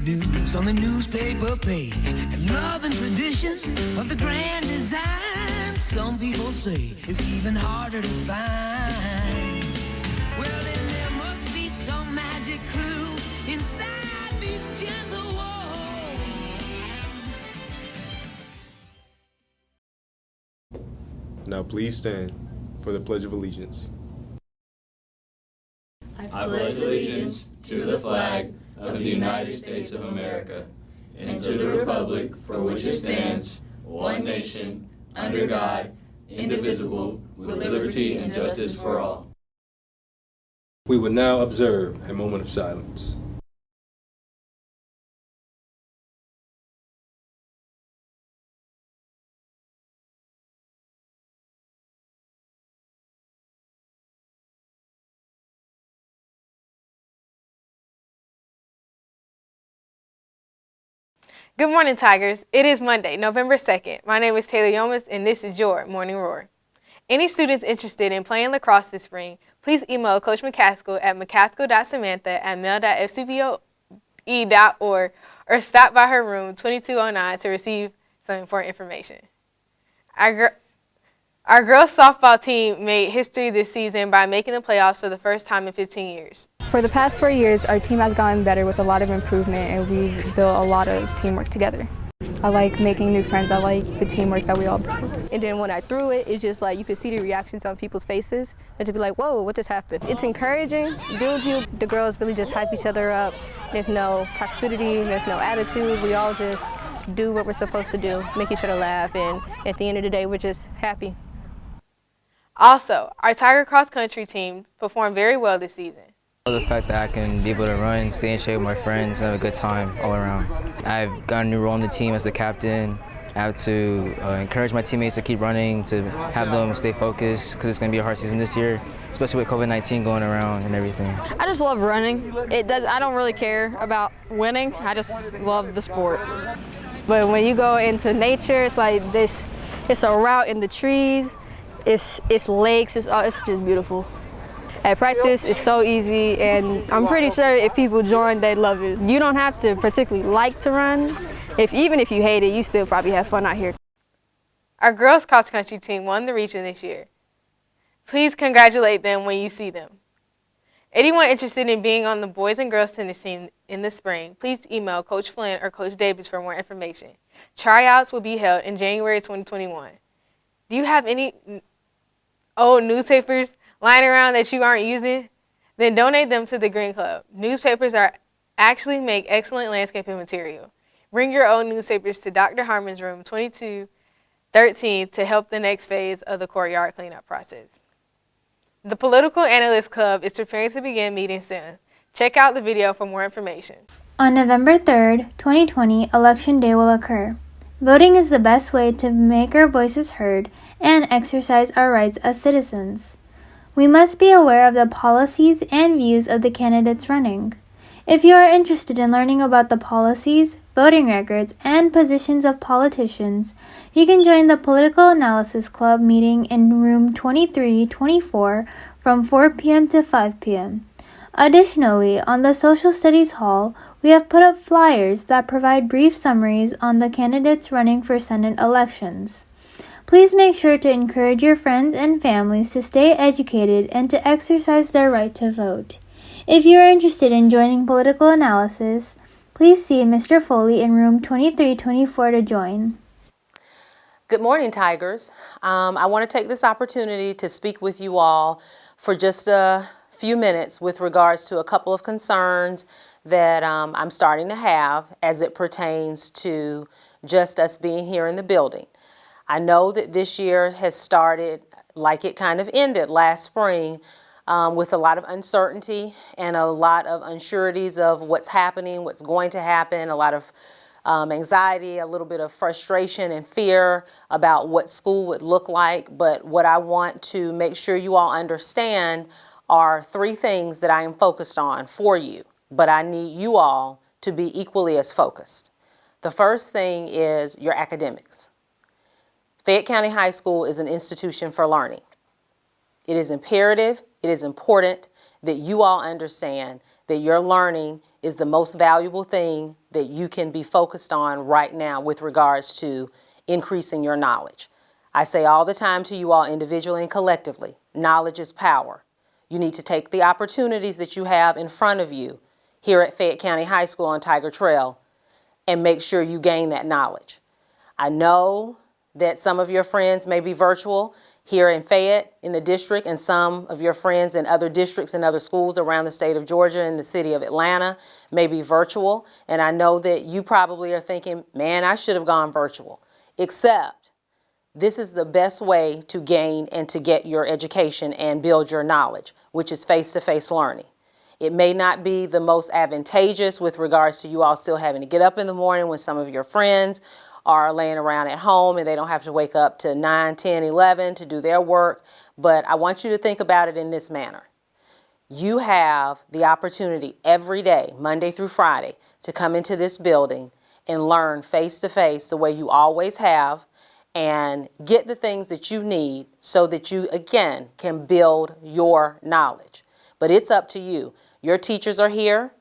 news on the newspaper page. And love and tradition of the grand design, some people say, is even harder to find. Well, then there must be some magic clue inside these gentle walls. Now please stand for the Pledge of Allegiance. I pledge allegiance to the flag of the United States of America and to the republic for which it stands, one nation, under God, indivisible, with liberty and justice for all. We will now observe a moment of silence. Good morning, Tigers. It is Monday, November 2nd. My name is Taylor Yomas, and this is your Morning Roar. Any students interested in playing lacrosse this spring, please email Coach McCaskill at mccaskill.samantha@mail.fcboe.org or stop by her room 2209 to receive some important information. Our girls softball team made history this season by making the playoffs for the first time in 15 years. For the past 4 years, our team has gotten better with a lot of improvement, and we've built a lot of teamwork together. I like making new friends. I like the teamwork that we all built. And then when I threw it, it's just like you could see the reactions on people's faces and to be like, whoa, what just happened? It's encouraging, builds you. The girls really just hype each other up. There's no toxicity, there's no attitude. We all just do what we're supposed to do, make each other laugh, and at the end of the day, we're just happy. Also, our Tiger cross country team performed very well this season. The fact that I can be able to run, stay in shape with my friends, and have a good time all around. I've got a new role on the team as the captain. I have to encourage my teammates to keep running, to have them stay focused, because it's going to be a hard season this year, especially with COVID-19 going around and everything. I just love running. I don't really care about winning. I just love the sport. But when you go into nature, it's like this. It's a route in the trees. It's lakes. It's just beautiful. At practice, it's so easy, and I'm pretty sure if people join, they'd love it. You don't have to particularly like to run. Even if you hate it, you still probably have fun out here. Our girls cross country team won the region this year. Please congratulate them when you see them. Anyone interested in being on the boys and girls tennis team in the spring, please email Coach Flynn or Coach Davis for more information. Tryouts will be held in January 2021. Do you have any old newspapers lying around that you aren't using? Then donate them to the Green Club. Newspapers actually make excellent landscaping material. Bring your own newspapers to Dr. Harmon's room 2213 to help the next phase of the courtyard cleanup process. The Political Analyst Club is preparing to begin meeting soon. Check out the video for more information. On November 3rd, 2020, Election Day will occur. Voting is the best way to make our voices heard and exercise our rights as citizens. We must be aware of the policies and views of the candidates running. If you are interested in learning about the policies, voting records, and positions of politicians, you can join the Political Analysis Club meeting in room 2324 from 4 p.m. to 5 p.m. Additionally, on the Social Studies Hall, we have put up flyers that provide brief summaries on the candidates running for Senate elections. Please make sure to encourage your friends and families to stay educated and to exercise their right to vote. If you are interested in joining political analysis, please see Mr. Foley in room 2324 to join. Good morning, Tigers. I want to take this opportunity to speak with you all for just a few minutes with regards to a couple of concerns that I'm starting to have as it pertains to just us being here in the building. I know that this year has started like it kind of ended last spring with a lot of uncertainty and a lot of unsureties of what's happening, what's going to happen, a lot of anxiety, a little bit of frustration and fear about what school would look like. But what I want to make sure you all understand are three things that I am focused on for you, but I need you all to be equally as focused. The first thing is your academics. Fayette County High School is an institution for learning. It is imperative, it is important that you all understand that your learning is the most valuable thing that you can be focused on right now with regards to increasing your knowledge. I say all the time to you all individually and collectively, knowledge is power. You need to take the opportunities that you have in front of you here at Fayette County High School on Tiger Trail and make sure you gain that knowledge. I know that some of your friends may be virtual here in Fayette in the district, and some of your friends in other districts and other schools around the state of Georgia and the city of Atlanta may be virtual. And I know that you probably are thinking, man, I should have gone virtual. Except this is the best way to gain and to get your education and build your knowledge, which is face-to-face learning. It may not be the most advantageous with regards to you all still having to get up in the morning when some of your friends are laying around at home and they don't have to wake up to 9, 10, 11 to do their work. But I want you to think about it in this manner. You have the opportunity every day, Monday through Friday, to come into this building and learn face-to-face the way you always have and get the things that you need so that you, again, can build your knowledge. But it's up to you. Your teachers are here.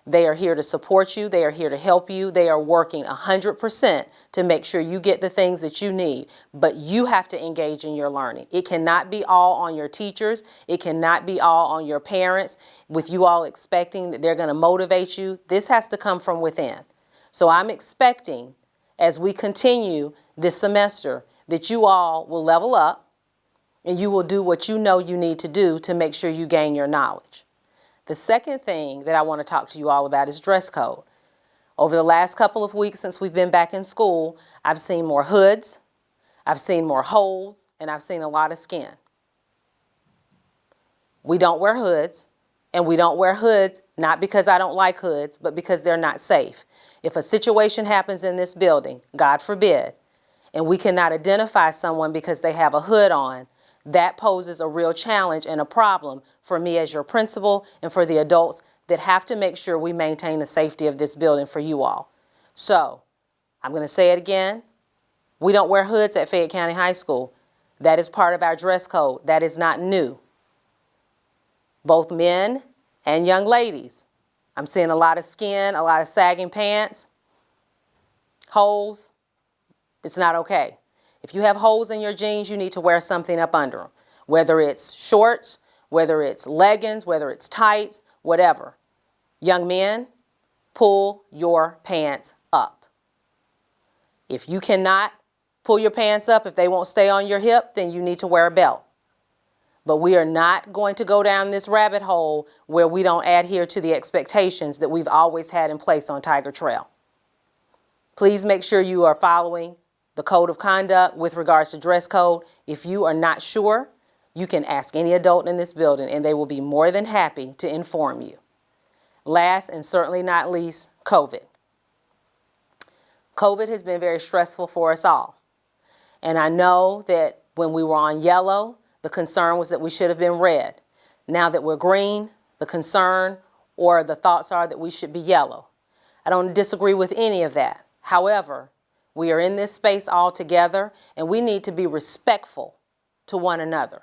They are here to support you. They are here to help you. They are working 100% to make sure you get the things that you need. But you have to engage in your learning. It cannot be all on your teachers. It cannot be all on your parents with you all expecting that they're going to motivate you. This has to come from within. So I'm expecting as we continue this semester that you all will level up and you will do what you know you need to do to make sure you gain your knowledge. The second thing that I want to talk to you all about is dress code. Over the last couple of weeks since we've been back in school, I've seen more hoods, I've seen more holes, and I've seen a lot of skin. We don't wear hoods, and we don't wear hoods not because I don't like hoods, but because they're not safe. If a situation happens in this building, God forbid, and we cannot identify someone because they have a hood on, that poses a real challenge and a problem for me as your principal and for the adults that have to make sure we maintain the safety of this building for you all. So, I'm going to say it again. We don't wear hoods at Fayette County High School. That is part of our dress code. That is not new. Both men and young ladies. I'm seeing a lot of skin, a lot of sagging pants, holes. It's not okay. If you have holes in your jeans, you need to wear something up under them, whether it's shorts, whether it's leggings, whether it's tights, whatever. Young men, pull your pants up. If you cannot pull your pants up, if they won't stay on your hip, then you need to wear a belt. But we are not going to go down this rabbit hole where we don't adhere to the expectations that we've always had in place on Tiger Trail. Please make sure you are following the code of conduct with regards to dress code. If you are not sure, you can ask any adult in this building and they will be more than happy to inform you. Last and certainly not least, COVID. COVID has been very stressful for us all. And I know that when we were on yellow, the concern was that we should have been red. Now that we're green, the concern or the thoughts are that we should be yellow. I don't disagree with any of that. However, we are in this space all together, and we need to be respectful to one another.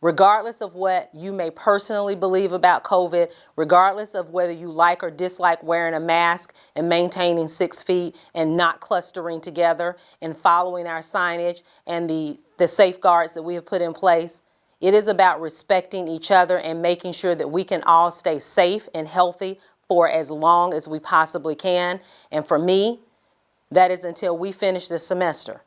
Regardless of what you may personally believe about COVID, regardless of whether you like or dislike wearing a mask and maintaining 6 feet and not clustering together and following our signage and the safeguards that we have put in place, it is about respecting each other and making sure that we can all stay safe and healthy for as long as we possibly can. And for me, that is until we finish this semester.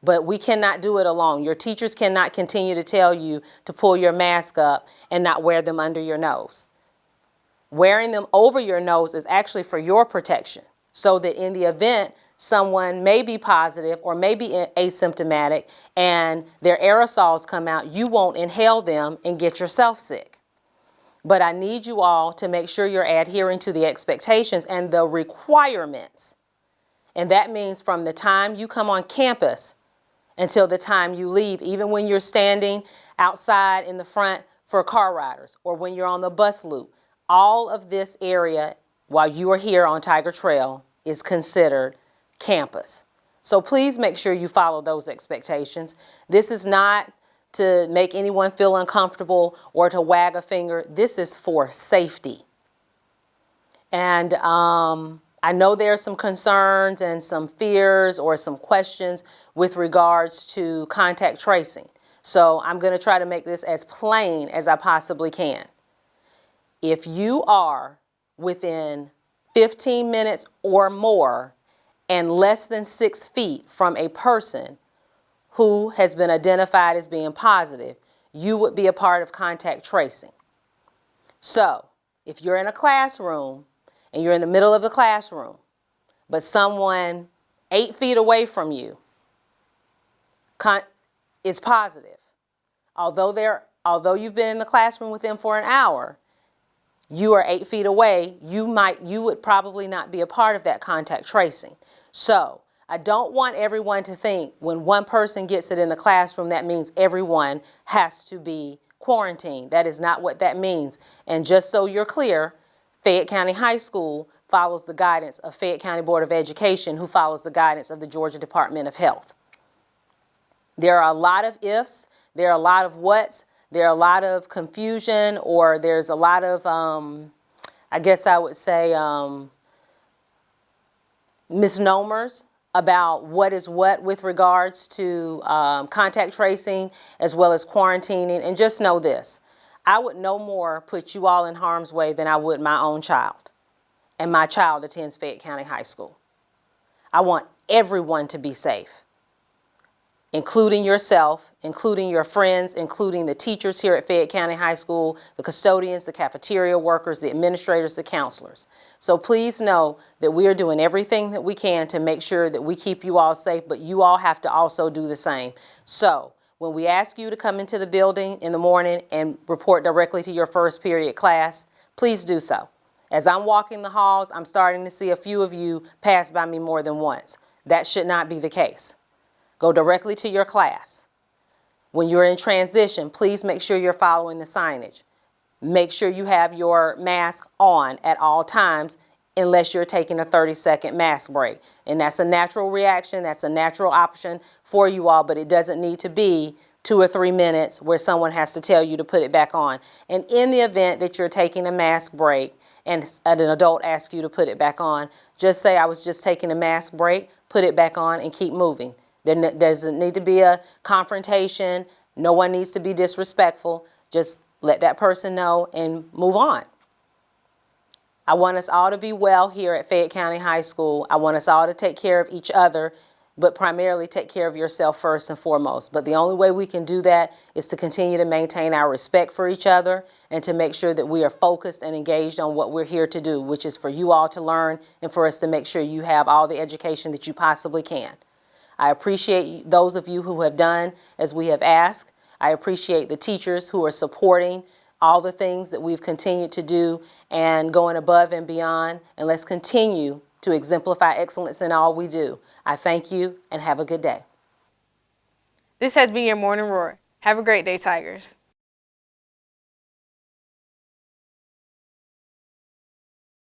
But we cannot do it alone. Your teachers cannot continue to tell you to pull your mask up and not wear them under your nose. Wearing them over your nose is actually for your protection, so that in the event someone may be positive or may be asymptomatic and their aerosols come out, you won't inhale them and get yourself sick. But I need you all to make sure you're adhering to the expectations and the requirements. And that means from the time you come on campus until the time you leave, even when you're standing outside in the front for car riders or when you're on the bus loop, all of this area while you are here on Tiger Trail is considered campus. So please make sure you follow those expectations. This is not to make anyone feel uncomfortable or to wag a finger. This is for safety. And I know there are some concerns and some fears or some questions with regards to contact tracing. So I'm going to try to make this as plain as I possibly can. If you are within 15 minutes or more and less than 6 feet from a person who has been identified as being positive, you would be a part of contact tracing. So if you're in a classroom and you're in the middle of the classroom, but someone 8 feet away from you is positive, although you've been in the classroom with them for an hour, you are 8 feet away, you would probably not be a part of that contact tracing. So I don't want everyone to think when one person gets it in the classroom, that means everyone has to be quarantined. That is not what that means. And just so you're clear, Fayette County High School follows the guidance of Fayette County Board of Education, who follows the guidance of the Georgia Department of Health. There are a lot of ifs, there are a lot of whats, there are a lot of confusion, or there's a lot of, I guess I would say, misnomers about what is what with regards to contact tracing as well as quarantining. And just know this, I would no more put you all in harm's way than I would my own child. And my child attends Fayette County High School. I want everyone to be safe, including yourself, including your friends, including the teachers here at Fayette County High School, the custodians, the cafeteria workers, the administrators, the counselors. So please know that we are doing everything that we can to make sure that we keep you all safe, but you all have to also do the same. So when we ask you to come into the building in the morning and report directly to your first period class, please do so. As I'm walking the halls, I'm starting to see a few of you pass by me more than once. That should not be the case. Go directly to your class. When you're in transition, please make sure you're following the signage. Make sure you have your mask on at all times unless you're taking a 30-second mask break. And that's a natural reaction, that's a natural option for you all, but it doesn't need to be 2 or 3 minutes where someone has to tell you to put it back on. And in the event that you're taking a mask break and an adult asks you to put it back on, just say, I was just taking a mask break, put it back on, and keep moving. There doesn't need to be a confrontation. No one needs to be disrespectful. Just let that person know and move on. I want us all to be well here at Fayette County High School. I want us all to take care of each other, but primarily take care of yourself first and foremost. But the only way we can do that is to continue to maintain our respect for each other and to make sure that we are focused and engaged on what we're here to do, which is for you all to learn and for us to make sure you have all the education that you possibly can. I appreciate those of you who have done as we have asked. I appreciate the teachers who are supporting all the things that we've continued to do and going above and beyond. And let's continue to exemplify excellence in all we do. I thank you and have a good day. This has been your Morning Roar. Have a great day, Tigers.